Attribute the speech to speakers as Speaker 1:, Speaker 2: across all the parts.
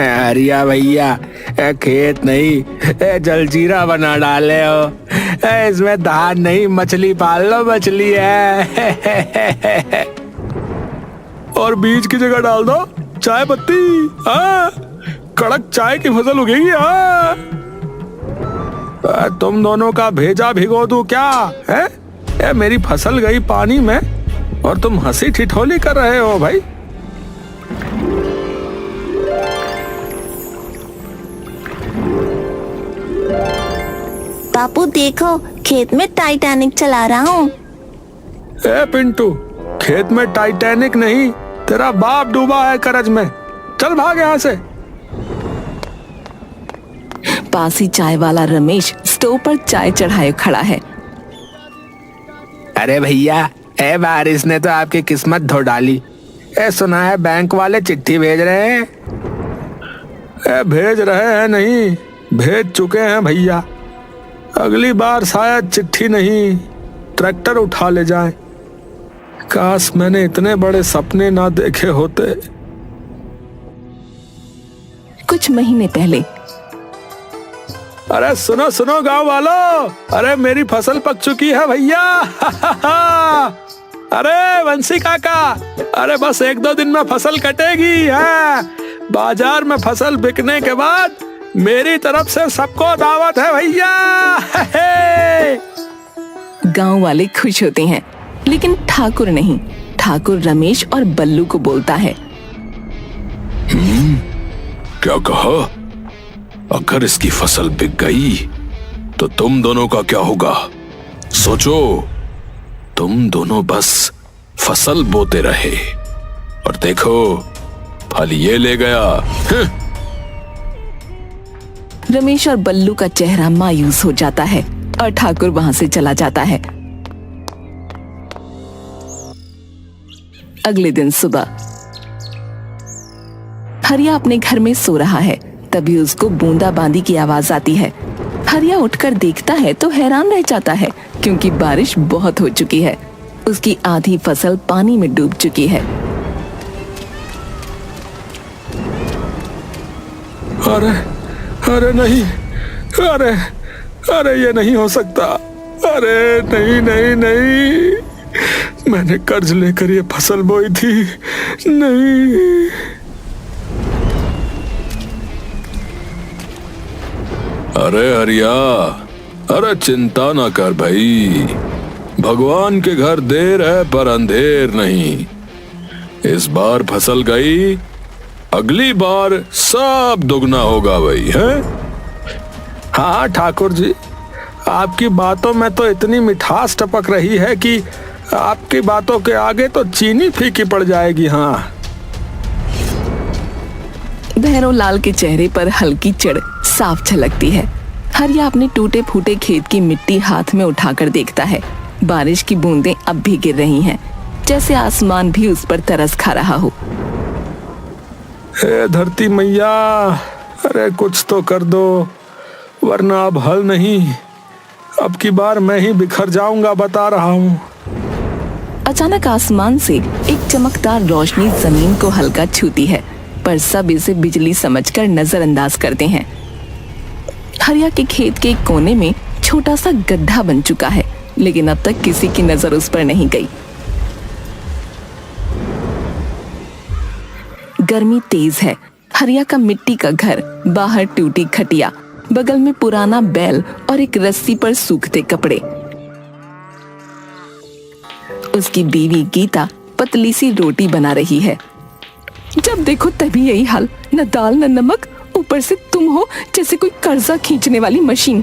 Speaker 1: हरिया भैया, खेत नहीं जलजीरा बना डाले हो। इसमें धान नहीं मछली पाल लो, मछली है। और बीज की जगह डाल दो चाय पत्ती। कड़क चाय की फसल उगेगी। तुम दोनों का भेजा भिगो दूं क्या है? मेरी फसल गई पानी में और तुम हंसी ठिठोली कर रहे हो भाई।
Speaker 2: बापू देखो, खेत में टाइटैनिक चला रहा हूँ।
Speaker 1: पिंटू, खेत में टाइटैनिक नहीं, तेरा बाप डूबा है करज में। चल भाग यहाँ से।
Speaker 3: पास ही चाय वाला रमेश स्टोव पर चाय चढ़ाए खड़ा है।
Speaker 1: अरे भैया, बारिश ने तो आपकी किस्मत धो डाली। सुना है बैंक वाले चिट्ठी भेज रहे हैं। भेज रहे हैं नहीं, भेज चुके हैं भैया। अगली बार शायद चिट्ठी नहीं, ट्रैक्टर उठा ले जाएं। काश मैंने इतने बड़े सपने ना देखे होते।
Speaker 3: कुछ महीने पहले।
Speaker 1: अरे सुनो सुनो गांव वालों, अरे मेरी फसल पक चुकी है भैया। अरे वंशी काका, अरे बस 1-2 दिन में फसल कटेगी है। बाजार में फसल बिकने के बाद मेरी तरफ से सबको दावत है भैया।
Speaker 3: गांव वाले खुश होते हैं, लेकिन ठाकुर नहीं। ठाकुर रमेश और बल्लू को बोलता है।
Speaker 4: क्या कहा? अगर इसकी फसल बिक गई तो तुम दोनों का क्या होगा? सोचो, तुम दोनों बस फसल बोते रहे और देखो फल ये ले गया।
Speaker 3: रमेश और बल्लू का चेहरा मायूस हो जाता है और ठाकुर वहां से चला जाता है। अगले दिन सुबह हरिया अपने घर में सो रहा है, तभी उसको बूंदाबांदी की आवाज आती है। हरिया उठकर देखता है तो हैरान रह जाता है, क्योंकि बारिश बहुत हो चुकी है। उसकी आधी फसल पानी में डूब चुकी है।
Speaker 1: अरे नहीं, अरे ये नहीं हो सकता। अरे नहीं नहीं नहीं, मैंने कर्ज लेकर ये फसल बोई थी। नहीं।
Speaker 4: अरे हरिया, अरे चिंता ना कर भाई, भगवान के घर देर है पर अंधेर नहीं। इस बार फसल गई, अगली बार सब दुगना होगा भाई, है?
Speaker 1: हाँ ठाकुर जी, आपकी बातों में तो इतनी मिठास टपक रही है कि आपकी बातों के आगे तो चीनी फीकी पड़ जाएगी। हाँ।
Speaker 3: भैरव लाल के चेहरे पर हल्की चिढ़ साफ झलकती है। हरिया अपने टूटे फूटे खेत की मिट्टी हाथ में उठाकर देखता है। बारिश की बूंदें अब भी गिर रही हैं, जैसे आसमान भी उस पर तरस खा रहा हो।
Speaker 1: हे धरती मैया, अरे कुछ तो कर दो, वरना अब हल नहीं। अब की बार मैं ही बिखर जाऊंगा, बता रहा हूँ।
Speaker 3: अचानक आसमान से एक चमकदार रोशनी जमीन को हल्का छूती है, पर सब इसे बिजली समझकर नजरअंदाज करते हैं। हरिया के खेत के एक कोने में छोटा सा गड्ढा बन चुका है, लेकिन अब तक किसी की नजर उस पर नहीं गई। गर्मी तेज है। हरिया का मिट्टी का घर, बाहर टूटी खटिया, बगल में पुराना बैल और एक रस्सी पर सूखते कपड़े। उसकी बीवी गीता पतली सी रोटी बना रही है। जब देखो तभी यही हाल, न दाल न नमक, ऊपर से तुम हो जैसे कोई कर्जा खींचने वाली मशीन।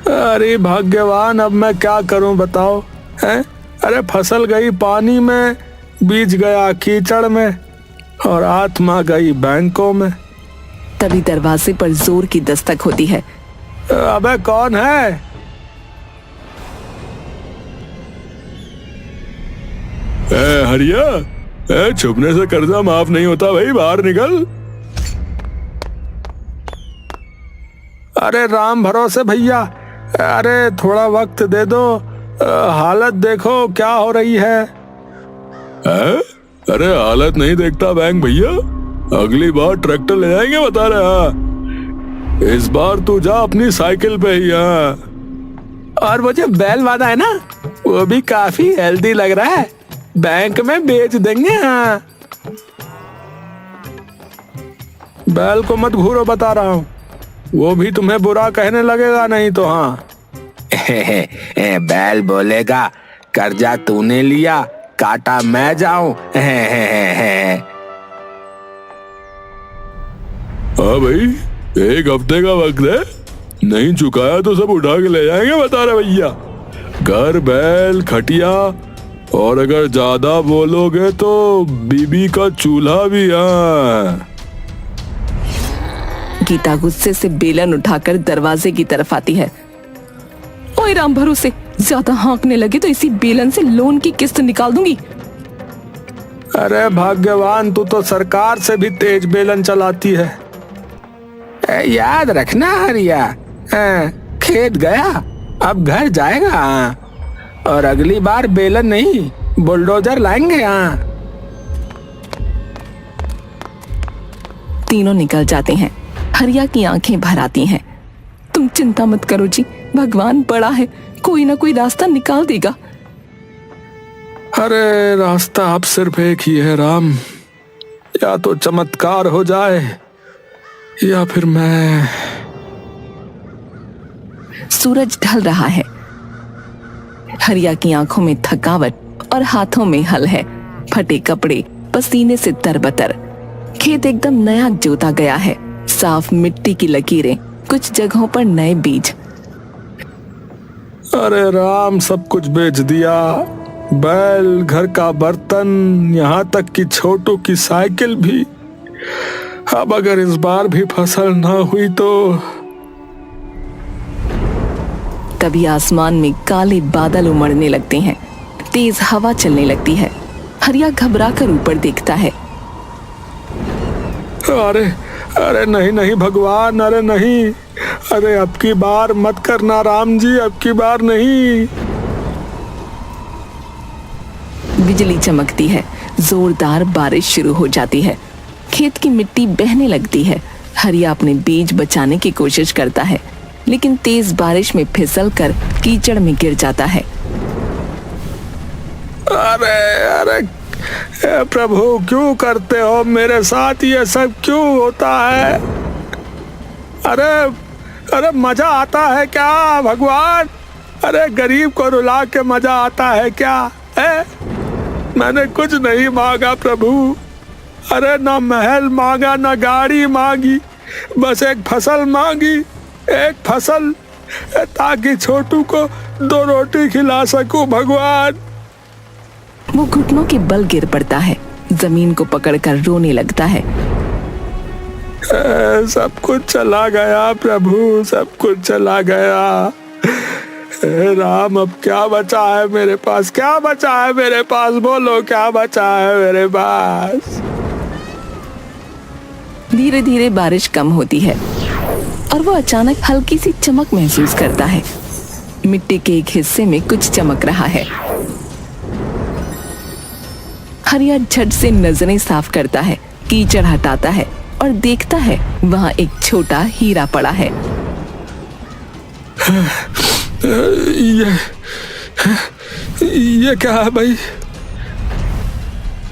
Speaker 1: अरे भाग्यवान, अब मैं क्या करूं बताओ, हैं? अरे फसल गई पानी में, बीज गया कीचड़ में और आत्मा गई बैंकों में।
Speaker 3: तभी दरवाजे पर जोर की दस्तक होती है।
Speaker 1: अबे कौन है?
Speaker 4: हरिया, छुपने से कर्जा माफ नहीं होता भाई, बाहर निकल।
Speaker 1: अरे राम भरोसे भैया, अरे थोड़ा वक्त दे दो, हालत देखो क्या हो रही है।
Speaker 4: अरे हालत नहीं देखता बैंक भैया, अगली बार ट्रैक्टर ले जाएंगे बता रहे। हाँ, इस बार तू जा अपनी साइकिल पे ही। हाँ,
Speaker 1: और वो जो बैल वाला है ना, वो भी काफी हेल्दी लग रहा है, बैंक में बेच देंगे। हाँ, बैल को मत घूरो बता रहा हूँ, वो भी तुम्हें बुरा कहने लगेगा नहीं तो। हाँ बैल बोलेगा कर्जा तूने लिया, काटा मैं जाऊं।
Speaker 4: हाँ भाई, 1 हफ्ते का वक्त है, नहीं चुकाया तो सब उठा के ले जाएंगे बता रहे भैया। घर, बैल, खटिया, और अगर ज्यादा बोलोगे तो बीबी का चूल्हा भी। हाँ,
Speaker 3: गीता गुस्से से बेलन उठाकर दरवाजे की तरफ आती है। ओए राम भरोसे, ज्यादा हाँकने लगे तो इसी बेलन से लोन की किस्त निकाल दूंगी।
Speaker 1: अरे भाग्यवान, तू तो सरकार से भी तेज बेलन चलाती है। याद रखना हरिया, खेत गया अब घर जाएगा। हाँ, और अगली बार बेलन नहीं बुलडोजर लाएंगे। हाँ,
Speaker 3: तीनों निकल जाते हैं। हरिया की आंखें भर आती हैं। तुम चिंता मत करो जी, भगवान बड़ा है, कोई ना कोई रास्ता निकाल देगा।
Speaker 1: अरे रास्ता अब सिर्फ एक ही है राम, या तो चमत्कार हो जाए या फिर मैं।
Speaker 3: सूरज ढल रहा है। हरिया की आंखों में थकावट और हाथों में हल है। फटे कपड़े, पसीने से तरबतर। खेत एकदम नया जोता गया है, साफ मिट्टी की लकीरें, कुछ जगहों पर नए बीज।
Speaker 1: अरे राम, सब कुछ बेच दिया, बैल, घर का बर्तन, यहाँ तक कि छोटू की साइकिल भी। अब अगर इस बार भी फसल ना हुई तो।
Speaker 3: तभी आसमान में काले बादल उमड़ने लगते हैं, तेज हवा चलने लगती है। हरिया घबराकर ऊपर देखता है।
Speaker 1: अरे अरे नहीं नहीं भगवान, अरे नहीं, अरे अब की बार मत करना राम जी, अब की बार नहीं।
Speaker 3: बिजली चमकती है, जोरदार बारिश शुरू हो जाती है। खेत की मिट्टी बहने लगती है। हरिया अपने बीज बचाने की कोशिश करता है, लेकिन तेज बारिश में फिसलकर कीचड़ में गिर जाता है।
Speaker 1: अरे अरे प्रभु, क्यों करते हो मेरे साथ ये सब, क्यों होता है? अरे अरे मजा आता है क्या भगवान? अरे गरीब को रुला के मजा आता है क्या? मैंने कुछ नहीं मांगा प्रभु, अरे ना महल मांगा, ना गाड़ी मांगी, बस एक फसल मांगी, एक फसल, ताकि छोटू को 2 रोटी खिला सकूं भगवान।
Speaker 3: वो घुटनों के बल गिर पड़ता है, जमीन को पकड़कर रोने लगता है।
Speaker 1: सब कुछ चला गया प्रभु, सब कुछ चला गया। राम, अब क्या बचा है मेरे पास? क्या बचा है मेरे पास? बोलो, क्या बचा है मेरे पास?
Speaker 3: धीरे धीरे बारिश कम होती है और वो अचानक हल्की सी चमक महसूस करता है। मिट्टी के एक हिस्से में कुछ चमक रहा है। हरिया झट से नजरें साफ करता है, कीचड़ हटाता है और देखता है वहां एक छोटा हीरा पड़ा है।
Speaker 1: ये क्या है भाई?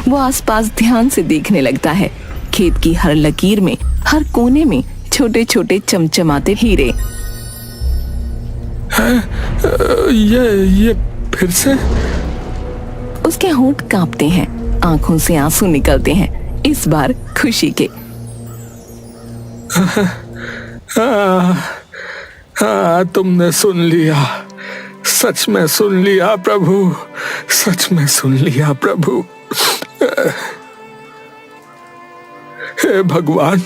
Speaker 3: वो आसपास ध्यान से देखने लगता है। खेत की हर लकीर में, हर कोने में छोटे छोटे चमचमाते हीरे।
Speaker 1: ये फिर से?
Speaker 3: उसके होंठ कांपते हैं, आंखों से आंसू निकलते हैं, इस बार खुशी के।
Speaker 1: तुमने सुन लिया, सच में सुन लिया प्रभु, सच में सुन लिया प्रभु। हे भगवान,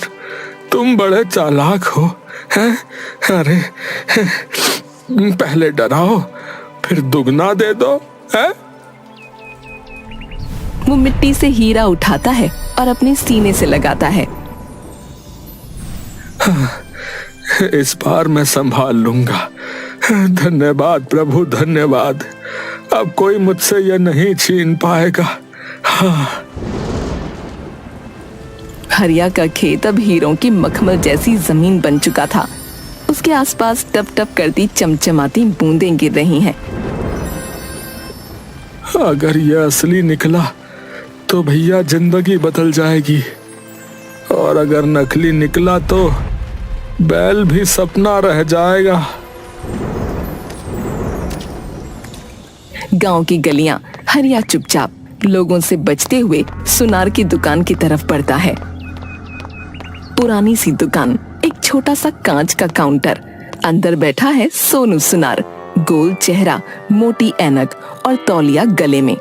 Speaker 1: तुम बड़े चालाक हो, हैं? अरे पहले डराओ फिर दुगना दे दो, हैं?
Speaker 3: वो मिट्टी से हीरा उठाता है और अपने सीने से लगाता है।
Speaker 1: इस बार मैं संभाल लूंगा। धन्यवाद प्रभु, धन्यवाद। अब कोई मुझसे यह नहीं छीन पाएगा। हाँ।
Speaker 3: हरिया का खेत अब हीरों की मखमल जैसी जमीन बन चुका था। उसके आसपास टप टप करती चमचमाती बूंदें गिर रही हैं।
Speaker 4: अगर यह असली निकला तो भैया जिंदगी बदल जाएगी, और अगर नकली निकला तो बैल भी सपना रह जाएगा।
Speaker 3: गांव की गलियां। हरिया चुपचाप लोगों से बचते हुए सुनार की दुकान की तरफ बढ़ता है। पुरानी सी दुकान, एक छोटा सा कांच का काउंटर, अंदर बैठा है सोनू सुनार, गोल चेहरा, मोटी ऐनक और तौलिया गले में।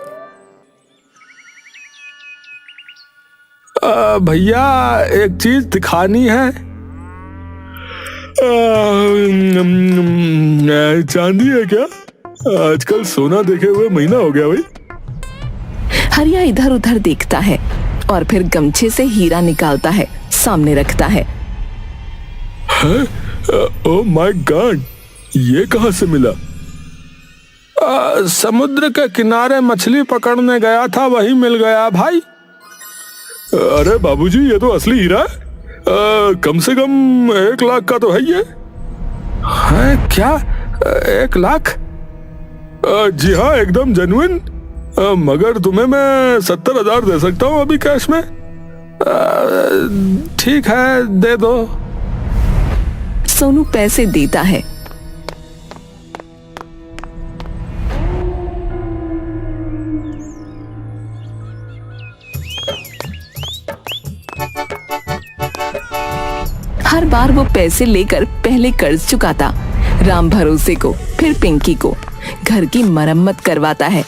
Speaker 4: भैया एक चीज दिखानी है। चांदी है क्या? आजकल सोना देखे हुए महीना हो गया भाई।
Speaker 3: हरिया इधर उधर देखता है और फिर गमछे से हीरा निकालता है, सामने रखता है।
Speaker 4: ओह माय गॉड, ये कहां से मिला? समुद्र के किनारे मछली पकड़ने गया था, वही मिल गया भाई। अरे बाबूजी, ये तो असली हीरा है। कम से कम 1 लाख का तो है ये। है क्या? 1 लाख? जी हाँ, एकदम जेन्युइन। मगर तुम्हें मैं 70,000 दे सकता हूँ अभी कैश में। ठीक है, दे दो।
Speaker 3: सोनू पैसे देता है। हर बार वो पैसे लेकर पहले कर्ज चुकाता, राम भरोसे को, फिर पिंकी को, घर की मरम्मत करवाता है।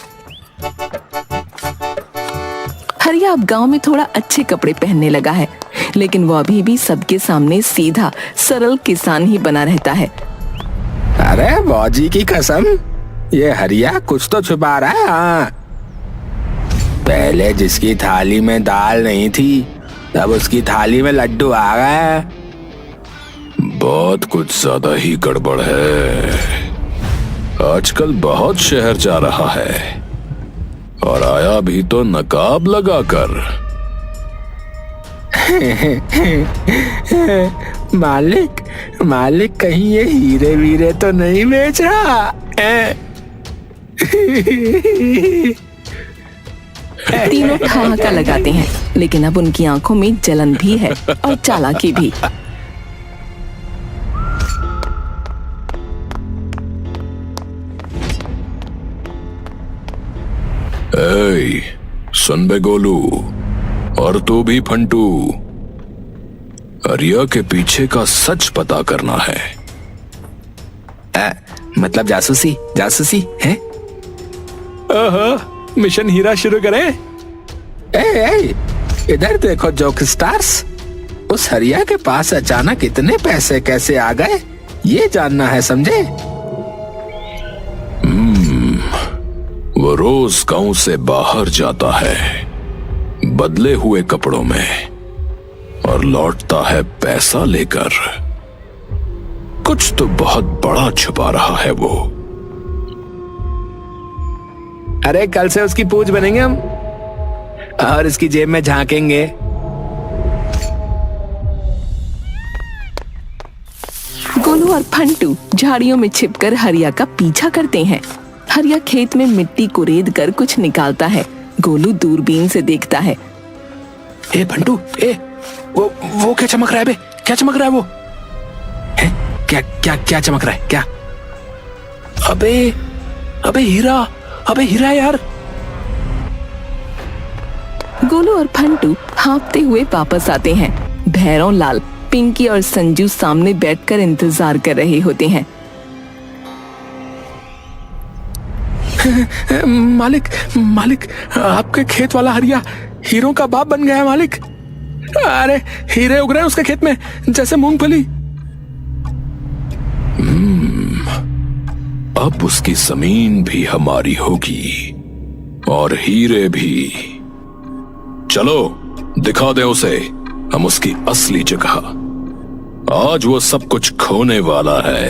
Speaker 3: हरिया अब गांव में थोड़ा अच्छे कपड़े पहनने लगा है, लेकिन वो अभी भी सबके सामने सीधा सरल किसान ही बना रहता है।
Speaker 1: अरे बौजी की कसम, ये हरिया कुछ तो छुपा रहा है। हाँ, पहले जिसकी थाली में दाल नहीं थी, अब उसकी थाली में लड्डू आ गए।
Speaker 4: बहुत कुछ ज्यादा ही गड़बड़ है। आजकल बहुत शहर जा रहा है, और आया भी तो नकाब लगाकर।
Speaker 1: मालिक कहीं ये हीरे वीरे तो नहीं बेच रहा?
Speaker 3: तीनों ठहाका लगाते हैं, लेकिन अब उनकी आंखों में जलन भी है और चालाकी भी।
Speaker 4: ए, सुन बे गोलू, और तू भी फंटू, हरिया के पीछे का सच पता करना है।
Speaker 1: मतलब जासूसी है?
Speaker 4: मिशन हीरा शुरू करें?
Speaker 1: इधर देखो जोक स्टार्स, उस हरिया के पास अचानक इतने पैसे कैसे आ गए, ये जानना है, समझे?
Speaker 4: वो रोज गांव से बाहर जाता है बदले हुए कपड़ों में, और लौटता है पैसा लेकर। कुछ तो बहुत बड़ा छुपा रहा है वो।
Speaker 1: अरे कल से उसकी पूछ बनेंगे हम, और इसकी जेब में झांकेंगे।
Speaker 3: गोलू और फंटू झाड़ियों में छिपकर हरिया का पीछा करते हैं। हरिया खेत में मिट्टी कुरेद कर कुछ निकालता है। गोलू दूरबीन से देखता है।
Speaker 1: ए फंटू, वो क्या चमक रहा है बे? क्या चमक रहा है वो? है? क्या चमक रहा है? क्या? अबे हीरा यार।
Speaker 3: गोलू और फंटू हाँफते हुए वापस आते हैं। भैरव लाल, पिंकी और संजू सामने बैठकर इंतजार कर रहे होते हैं।
Speaker 1: मालिक, आपके खेत वाला हरिया हीरों का बाप बन गया है मालिक। अरे हीरे उग रहे हैं उसके खेत में जैसे मूंगफली।
Speaker 4: अब उसकी जमीन भी हमारी होगी, और हीरे भी। चलो दिखा दे उसे हम उसकी असली जगह। आज वो सब कुछ खोने वाला है।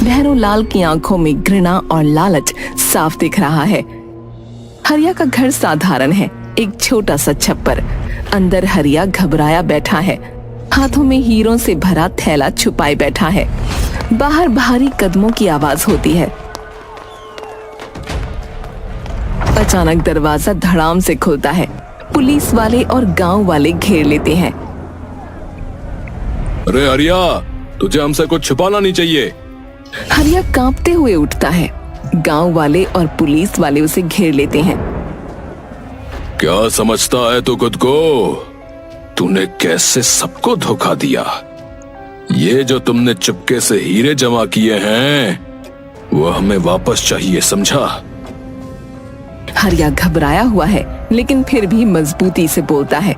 Speaker 3: भैरव लाल की आंखों में घृणा और लालच साफ दिख रहा है। हरिया का घर साधारण है, एक छोटा सा छप्पर। अंदर हरिया घबराया बैठा है, हाथों में हीरों से भरा थैला छुपाए बैठा है। बाहर भारी कदमों की आवाज होती है। अचानक दरवाजा धड़ाम से खुलता है। पुलिस वाले और गांव वाले घेर लेते हैं।
Speaker 4: अरे हरिया, तुझे हमसे कुछ छुपाना नहीं चाहिए।
Speaker 3: हरिया कांपते हुए उठता है। गांव वाले और पुलिस वाले उसे घेर लेते हैं।
Speaker 4: क्या समझता है तू खुद को? तूने कैसे सबको धोखा दिया? ये जो तुमने चुपके से हीरे जमा किए हैं, वो हमें वापस चाहिए, समझा?
Speaker 3: हरिया घबराया हुआ है, लेकिन फिर भी मजबूती से बोलता है।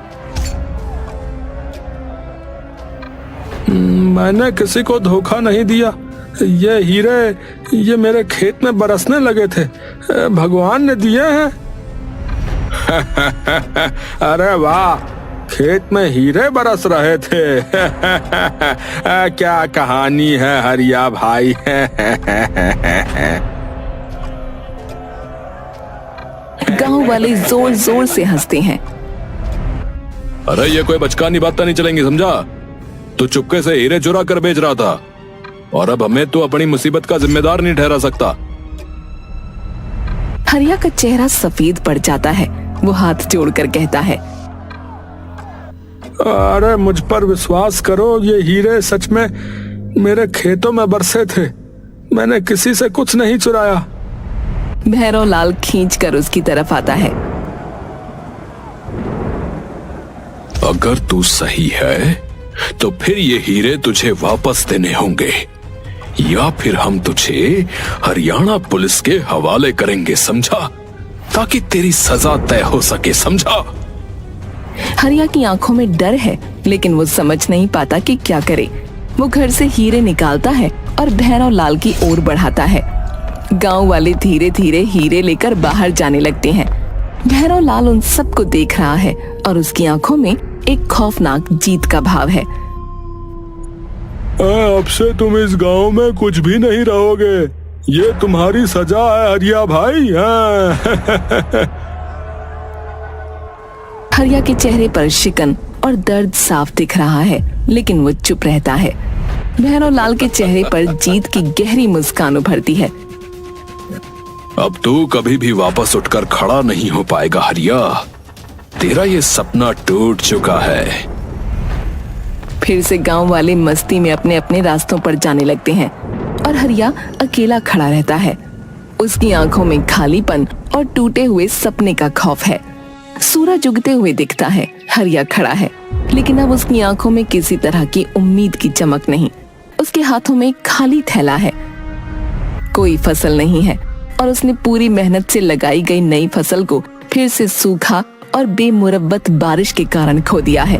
Speaker 1: मैंने किसी को धोखा नहीं दिया। ये हीरे ये मेरे खेत में बरसने लगे थे, भगवान ने दिए हैं। अरे वाह, खेत में हीरे बरस रहे थे। क्या कहानी है हरिया भाई।
Speaker 3: गांव वाले जोर जोर से हंसते हैं।
Speaker 4: अरे ये कोई बचकानी बात तो नहीं चलेंगी, समझा? तू चुपके से हीरे चुरा कर बेच रहा था, और अब हमें तो अपनी मुसीबत का जिम्मेदार नहीं ठहरा सकता।
Speaker 3: हरिया का चेहरा सफेद पड़ जाता है। वो हाथ जोड़कर कहता है,
Speaker 1: अरे मुझ पर विश्वास करो, ये हीरे सच में मेरे खेतों में बरसे थे। मैंने किसी से कुछ नहीं चुराया।
Speaker 3: भैरव लाल खींचकर उसकी तरफ आता है।
Speaker 4: अगर तू सही है तो फिर ये हीरे तुझे वापस देने होंगे, या फिर हम तुझे हरियाणा पुलिस के हवाले करेंगे, समझा? ताकि तेरी सजा तय हो सके, समझा?
Speaker 3: हरिया की आंखों में डर है, लेकिन वो समझ नहीं पाता कि क्या करे। वो घर से हीरे निकालता है और भैरव लाल की ओर बढ़ाता है। गांव वाले धीरे धीरे हीरे लेकर बाहर जाने लगते हैं। भैरव लाल उन सबको देख रहा है और उसकी आंखों में एक खौफनाक जीत का भाव है।
Speaker 1: अब से तुम इस गांव में कुछ भी नहीं रहोगे। ये तुम्हारी सजा है हरिया भाई।
Speaker 3: हरिया के चेहरे पर शिकन और दर्द साफ दिख रहा है, लेकिन वो चुप रहता है। भैरव लाल के चेहरे पर जीत की गहरी मुस्कान उभरती है।
Speaker 4: अब तू कभी भी वापस उठकर खड़ा नहीं हो पाएगा हरिया। तेरा ये सपना टूट चुका है।
Speaker 3: फिर से गांव वाले मस्ती में अपने अपने रास्तों पर जाने लगते हैं और हरिया अकेला खड़ा रहता है। उसकी आंखों में खालीपन और टूटे हुए सपने का खौफ है। सूरज उगते हुए दिखता है। हरिया खड़ा है, लेकिन अब उसकी आंखों में किसी तरह की उम्मीद की चमक नहीं। उसके हाथों में खाली थैला है। कोई फसल नहीं है और उसने पूरी मेहनत से लगाई गई नई फसल को फिर से सूखा और बेमुरब्बत बारिश के कारण खो दिया है।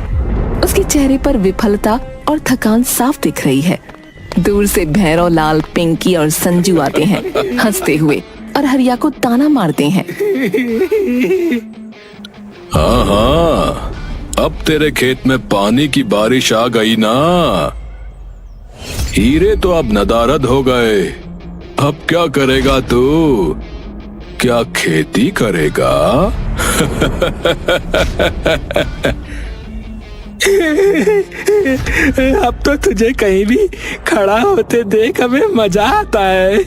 Speaker 3: उसके चेहरे पर विफलता और थकान साफ दिख रही है। दूर से भैरव लाल, पिंकी और संजू आते हैं हंसते हुए और हरिया को ताना मारते हैं।
Speaker 4: हाँ हाँ, अब तेरे खेत में पानी की बारिश आ गई ना। हीरे तो अब नदारद हो गए। अब क्या करेगा तू? क्या खेती करेगा?
Speaker 1: अब तो तुझे कहीं भी खड़ा होते देख हमें मजा आता है।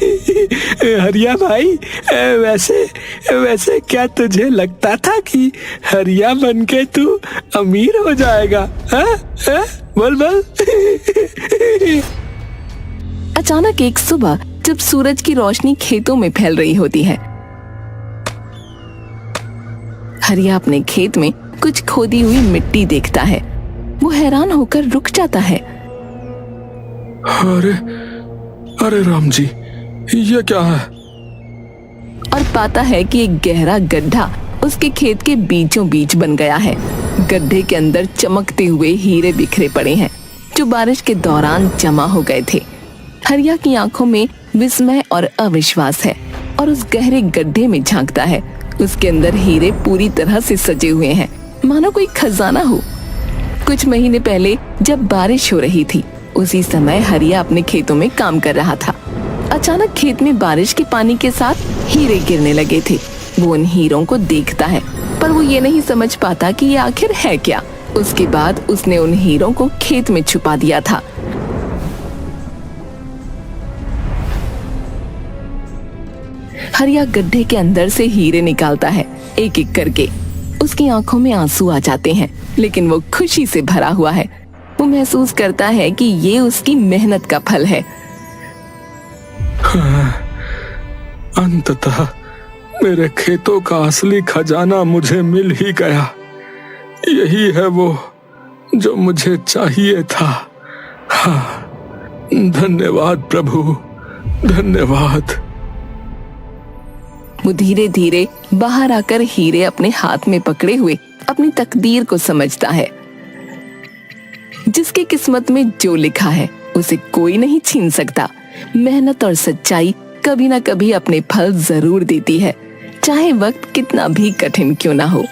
Speaker 1: हरिया भाई, वैसे क्या तुझे लगता था कि हरिया बनके तू अमीर हो जाएगा? बोल बोल।
Speaker 3: अचानक एक सुबह जब सूरज की रोशनी खेतों में फैल रही होती है, हरिया अपने खेत में कुछ खोदी हुई मिट्टी देखता है। वो हैरान होकर रुक जाता है।
Speaker 1: अरे राम जी, ये क्या है?
Speaker 3: और पाता है कि एक गहरा गड्ढा उसके खेत के बीचों बीच बन गया है। गड्ढे के अंदर चमकते हुए हीरे बिखरे पड़े हैं, जो बारिश के दौरान जमा हो गए थे। हरिया की आंखों में विस्मय और अविश्वास है और उस गहरे गड्ढे में झांकता है। उसके अंदर हीरे पूरी तरह से सजे हुए हैं, मानो कोई खजाना हो। कुछ महीने पहले जब बारिश हो रही थी, उसी समय हरिया अपने खेतों में काम कर रहा था। अचानक खेत में बारिश के पानी के साथ हीरे गिरने लगे थे। वो उन हीरों को देखता है, पर वो ये नहीं समझ पाता कि ये आखिर है क्या। उसके बाद उसने उन हीरों को खेत में छुपा दिया था। हरिया गड्ढे के अंदर से हीरे निकालता है, एक एक करके। उसकी आंखों में आंसू आ जाते हैं, लेकिन वो खुशी से भरा हुआ है। वो महसूस करता है कि ये उसकी मेहनत का फल है।
Speaker 1: अंततः मेरे खेतों का असली खजाना मुझे मिल ही गया। यही है वो जो मुझे चाहिए था। हाँ, धन्यवाद प्रभु, धन्यवाद।
Speaker 3: वो धीरे धीरे बाहर आकर हीरे अपने हाथ में पकड़े हुए अपनी तकदीर को समझता है। जिसकी किस्मत में जो लिखा है उसे कोई नहीं छीन सकता। मेहनत और सच्चाई कभी ना कभी अपने फल जरूर देती है, चाहे वक्त कितना भी कठिन क्यों ना हो।